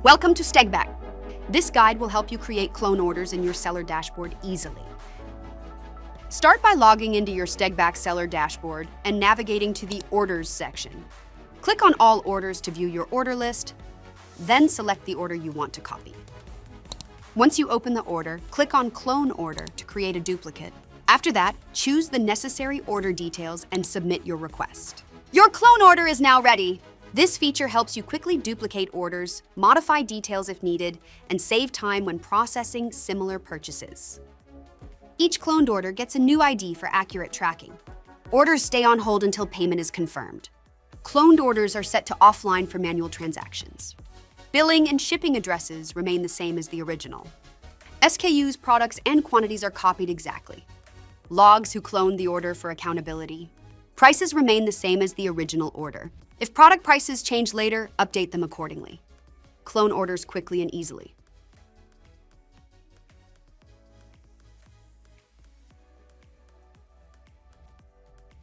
Welcome to Stegback. This guide will help you create clone orders in your seller dashboard easily. Start by logging into your Stegback Seller Dashboard and navigating to the Orders section. Click on All Orders to view your order list, then select the order you want to copy. Once you open the order, click on Clone Order to create a duplicate. After that, choose the necessary order details and submit your request. Your clone order is now ready. This feature helps you quickly duplicate orders, modify details if needed, and save time when processing similar purchases. Each cloned order gets a new ID for accurate tracking. Orders stay on hold until payment is confirmed. Cloned orders are set to offline for manual transactions. Billing and shipping addresses remain the same as the original. SKUs, products, and quantities are copied exactly. Logs who cloned the order for accountability. Prices remain the same as the original order. If product prices change later, update them accordingly. Clone orders quickly and easily.